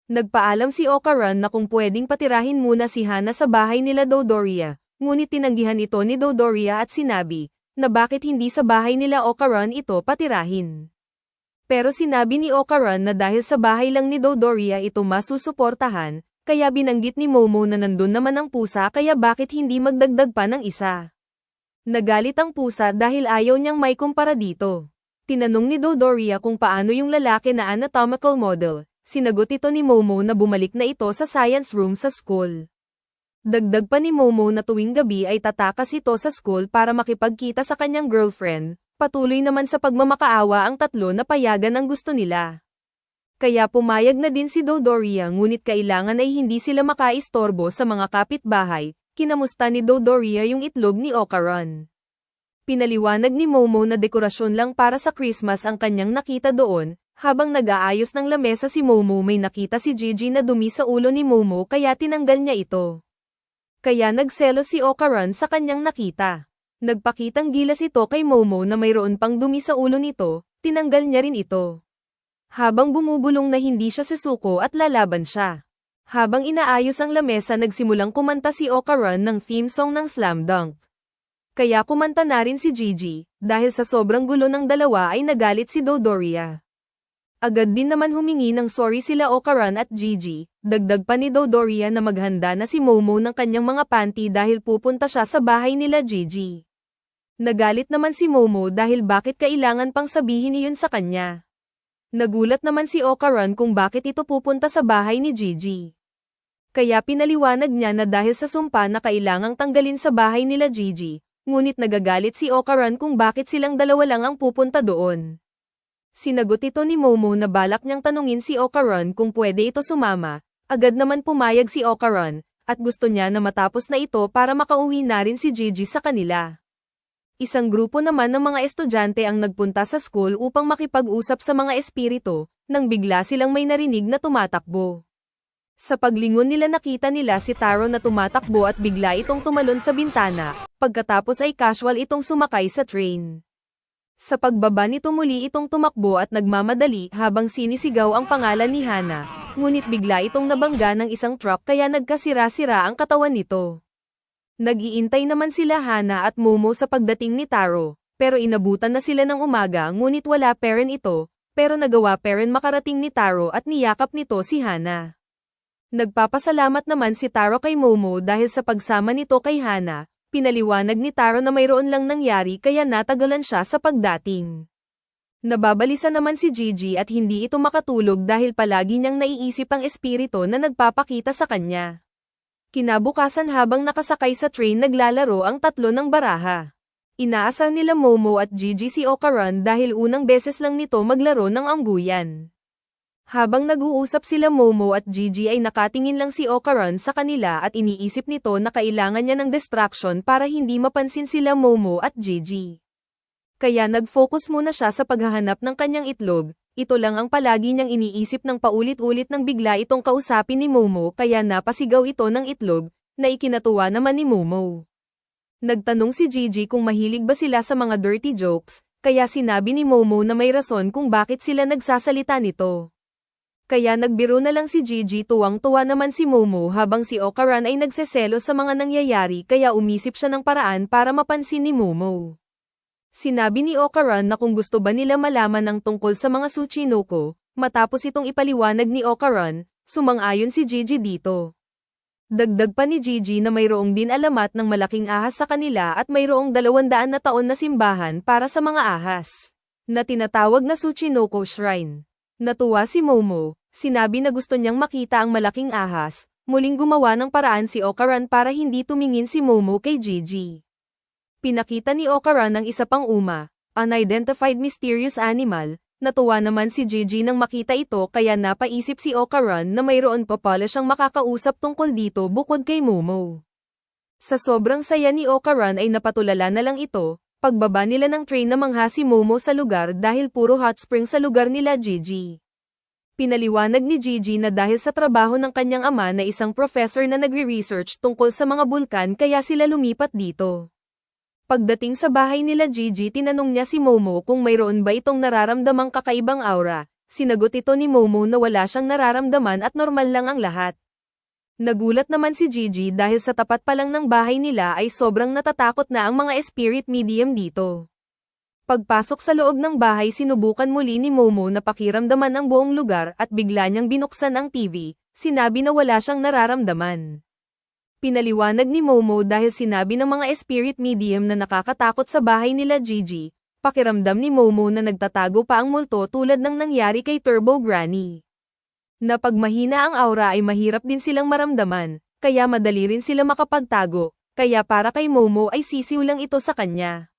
Nagpaalam si Okaran na kung pwedeng patirahin muna si Hana sa bahay nila Dodoria, ngunit tinanggihan ito ni Dodoria at sinabi, na bakit hindi sa bahay nila Okaran ito patirahin. Pero sinabi ni Okaran na dahil sa bahay lang ni Dodoria ito masusuportahan, kaya binanggit ni Momo na nandun naman ang pusa kaya bakit hindi magdagdag pa ng isa. Nagalit ang pusa dahil ayaw niyang may kumpara dito. Tinanong ni Dodoria kung paano yung lalaki na anatomical model, sinagot ito ni Momo na bumalik na ito sa science room sa school. Dagdag pa ni Momo na tuwing gabi ay tatakas ito sa school para makipagkita sa kanyang girlfriend, patuloy naman sa pagmamakaawa ang tatlo na payagan ang gusto nila. Kaya pumayag na din si Dodoria ngunit kailangan ay hindi sila makaistorbo sa mga kapitbahay, kinamusta ni Dodoria yung itlog ni Okaran. Pinaliwanag ni Momo na dekorasyon lang para sa Christmas ang kanyang nakita doon, habang nag-aayos ng lamesa si Momo may nakita si Gigi na dumi sa ulo ni Momo kaya tinanggal niya ito. Kaya nagselos si Okaran sa kanyang nakita. Nagpakitang gilas ito kay Momo na mayroon pang dumi sa ulo nito, tinanggal niya rin ito. Habang bumubulong na hindi siya susuko at lalaban siya. Habang inaayos ang lamesa nagsimulang kumanta si Okaran ng theme song ng Slam Dunk. Kaya kumanta na rin si Gigi, dahil sa sobrang gulo ng dalawa ay nagalit si Dodoria. Agad din naman humingi ng sorry sila Okaran at Gigi, dagdag pa ni Dodoria na maghanda na si Momo ng kanyang mga panty dahil pupunta siya sa bahay nila Gigi. Nagalit naman si Momo dahil bakit kailangan pang sabihin iyon sa kanya. Nagulat naman si Okaran kung bakit ito pupunta sa bahay ni Gigi. Kaya pinaliwanag niya na dahil sa sumpa na kailangang tanggalin sa bahay nila Gigi, ngunit nagagalit si Okaran kung bakit silang dalawa lang ang pupunta doon. Sinagot ito ni Momo na balak niyang tanungin si Okaran kung pwede ito sumama, agad naman pumayag si Okaran, at gusto niya na matapos na ito para makauwi na rin si Gigi sa kanila. Isang grupo naman ng mga estudyante ang nagpunta sa school upang makipag-usap sa mga espiritu, nang bigla silang may narinig na tumatakbo. Sa paglingon nila nakita nila si Taro na tumatakbo at bigla itong tumalon sa bintana, pagkatapos ay casual itong sumakay sa train. Sa pagbaba nito muli itong tumakbo at nagmamadali habang sinisigaw ang pangalan ni Hana, ngunit bigla itong nabangga ng isang truck kaya nagkasira-sira ang katawan nito. Nag-iintay naman sila Hana at Momo sa pagdating ni Taro, pero inabutan na sila ng umaga ngunit wala pa rin ito, pero nagawa pa rin makarating ni Taro at niyakap nito si Hana. Nagpapasalamat naman si Taro kay Momo dahil sa pagsama nito kay Hana, pinaliwanag ni Taro na mayroon lang nangyari kaya natagalan siya sa pagdating. Nababalisa naman si Gigi at hindi ito makatulog dahil palagi niyang naiisip ang espiritu na nagpapakita sa kanya. Kinabukasan habang nakasakay sa train naglalaro ang tatlo ng baraha. Inaasar nila Momo at Gigi si Okaran dahil unang beses lang nito maglaro ng angguyan. Habang nag-uusap sila Momo at Gigi ay nakatingin lang si Okaran sa kanila at iniisip nito na kailangan niya ng distraction para hindi mapansin sila Momo at Gigi. Kaya nag-focus muna siya sa paghahanap ng kanyang itlog. Ito lang ang palagi niyang iniisip ng paulit-ulit nang bigla itong kausapin ni Momo kaya napasigaw ito ng itlog, na ikinatuwa naman ni Momo. Nagtanong si Gigi kung mahilig ba sila sa mga dirty jokes, kaya sinabi ni Momo na may rason kung bakit sila nagsasalita nito. Kaya nagbiro na lang si Gigi tuwang-tuwa naman si Momo habang si Okaran ay nagseselos sa mga nangyayari kaya umisip siya ng paraan para mapansin ni Momo. Sinabi ni Okaran na kung gusto ba nila malaman ng tungkol sa mga Tsuchinoko, matapos itong ipaliwanag ni Okaran, sumang-ayon si Gigi dito. Dagdag pa ni Gigi na mayroong din alamat ng malaking ahas sa kanila at mayroong 200 na taon na simbahan para sa mga ahas, na tinatawag na Tsuchinoko Shrine. Natuwa si Momo, sinabi na gusto niyang makita ang malaking ahas, muling gumawa ng paraan si Okaran para hindi tumingin si Momo kay Gigi. Pinakita ni Okaran ang isa pang unidentified mysterious animal, natuwa naman si Gigi nang makita ito kaya napaisip si Okaran na mayroon pa pala siyang makakausap tungkol dito bukod kay Momo. Sa sobrang saya ni Okaran ay napatulala na lang ito, pagbaba nila ng train na mangha si Momo sa lugar dahil puro hot spring sa lugar nila Gigi. Pinaliwanag ni Gigi na dahil sa trabaho ng kanyang ama na isang professor na nagre-research tungkol sa mga bulkan kaya sila lumipat dito. Pagdating sa bahay nila Gigi tinanong niya si Momo kung mayroon ba itong nararamdamang kakaibang aura, Sinagot ito ni Momo na wala siyang nararamdaman at normal lang ang lahat. Nagulat naman si Gigi dahil sa tapat pa lang ng bahay nila ay sobrang natatakot na ang mga spirit medium dito. Pagpasok sa loob ng bahay sinubukan muli ni Momo na pakiramdaman ang buong lugar at bigla niyang binuksan ang TV, sinabi na wala siyang nararamdaman. Pinaliwanag ni Momo dahil sinabi ng mga spirit medium na nakakatakot sa bahay nila Gigi, pakiramdam ni Momo na nagtatago pa ang multo tulad ng nangyari kay Turbo Granny. Na pag mahina ang aura ay mahirap din silang maramdaman, kaya madali rin sila makapagtago, kaya para kay Momo ay sisiw lang ito sa kanya.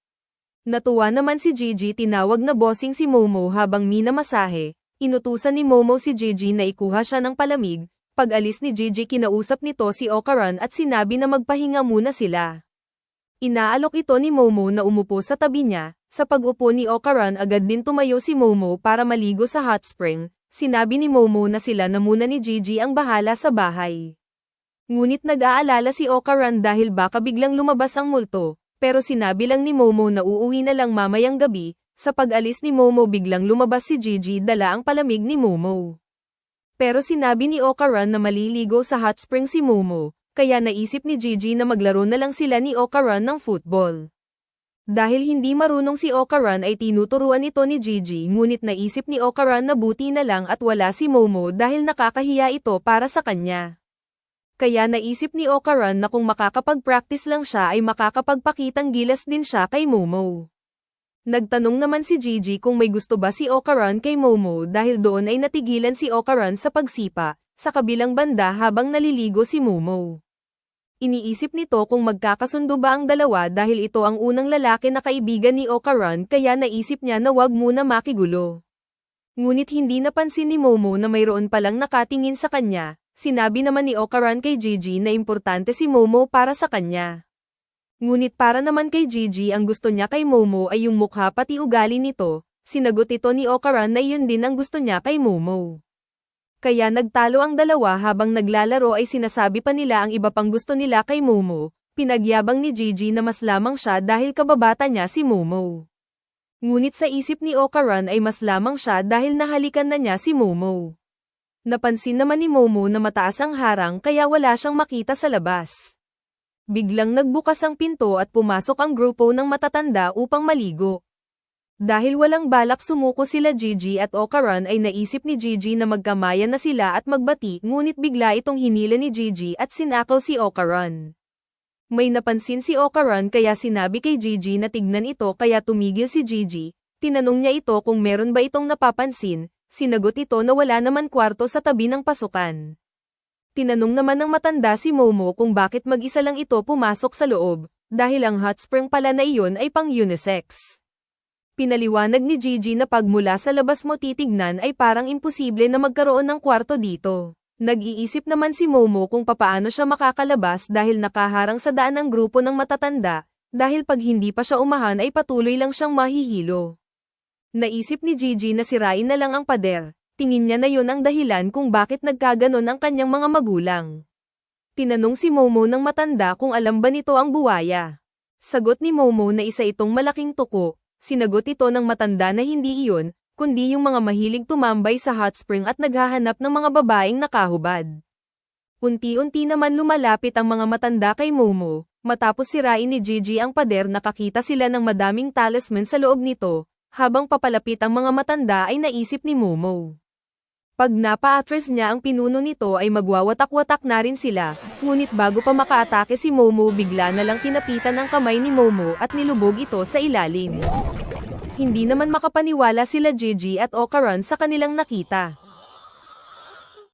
Natuwa naman si Gigi, tinawag na bossing si Momo habang minamasahe, inutusan ni Momo si Gigi na ikuha siya ng palamig. Pag alis ni Gigi kinausap nito si Okaran at sinabi na magpahinga muna sila. Inaalok ito ni Momo na umupo sa tabi niya, sa pag-upo ni Okaran agad din tumayo si Momo para maligo sa hot spring, sinabi ni Momo na sila na muna ni Gigi ang bahala sa bahay. Ngunit nag-aalala si Okaran dahil baka biglang lumabas ang multo, pero sinabi lang ni Momo na uuwi na lang mamayang gabi, sa pag-alis ni Momo biglang lumabas si Gigi dala ang palamig ni Momo. Pero sinabi ni Okaran na maliligo sa hot spring si Momo, kaya naisip ni Gigi na maglaro na lang sila ni Okaran ng football. Dahil hindi marunong si Okaran ay tinuturuan ito ni Gigi, ngunit naisip ni Okaran na buti na lang at wala si Momo dahil nakakahiya ito para sa kanya. Kaya naisip ni Okaran na kung makakapag-practice lang siya ay makakapagpakitang gilas din siya kay Momo. Nagtanong naman si Gigi kung may gusto ba si Okaran kay Momo dahil doon ay natigilan si Okaran sa pagsipa, sa kabilang banda habang naliligo si Momo. Iniisip nito kung magkakasundo ba ang dalawa dahil ito ang unang lalaki na kaibigan ni Okaran kaya naisip niya na wag muna makigulo. Ngunit hindi napansin ni Momo na mayroon palang nakatingin sa kanya, sinabi naman ni Okaran kay Gigi na importante si Momo para sa kanya. Ngunit para naman kay Gigi ang gusto niya kay Momo ay yung mukha pati ugali nito, sinagot ito ni Okaran na iyon din ang gusto niya kay Momo. Kaya nagtalo ang dalawa habang naglalaro ay sinasabi pa nila ang iba pang gusto nila kay Momo, pinagyabang ni Gigi na mas lamang siya dahil kababata niya si Momo. Ngunit sa isip ni Okaran ay mas lamang siya dahil nahalikan na niya si Momo. Napansin naman ni Momo na mataas ang harang kaya wala siyang makita sa labas. Biglang nagbukas ang pinto at pumasok ang grupo ng matatanda upang maligo. Dahil walang balak sumuko sila Gigi at Okaran ay naisip ni Gigi na magkamayan na sila at magbati, ngunit bigla itong hinila ni Gigi at sinakal si Okaran. May napansin si Okaran kaya sinabi kay Gigi na tignan ito kaya tumigil si Gigi, tinanong niya ito kung meron ba itong napapansin, sinagot ito na wala naman kwarto sa tabi ng pasukan. Tinanong naman ng matanda si Momo kung bakit mag-isa lang ito pumasok sa loob, dahil ang hot spring pala na iyon ay pang-unisex. Pinaliwanag ni Gigi na pag mula sa labas mo titignan ay parang imposible na magkaroon ng kwarto dito. Nag-iisip naman si Momo kung papaano siya makakalabas dahil nakaharang sa daan ng grupo ng matatanda, dahil pag hindi pa siya umahan ay patuloy lang siyang mahihilo. Naisip ni Gigi na sirain na lang ang pader. Tingin niya na yon ang dahilan kung bakit nagkaganon ang kanyang mga magulang. Tinanong si Momo ng matanda kung alam ba nito ang buwaya. Sagot ni Momo na isa itong malaking tuko, sinagot ito ng matanda na hindi iyon, kundi yung mga mahilig tumambay sa hot spring at naghahanap ng mga babaeng nakahubad. Unti-unti naman lumalapit ang mga matanda kay Momo, matapos sirain ni Gigi ang pader nakakita sila ng madaming talisman sa loob nito, habang papalapit ang mga matanda ay naisip ni Momo. Pag napa-atras niya ang pinuno nito ay magwawatak-watak na rin sila, ngunit bago pa makaatake si Momo bigla na lang tinapitan ng kamay ni Momo at nilubog ito sa ilalim. Hindi naman makapaniwala sila Gigi at Okaran sa kanilang nakita.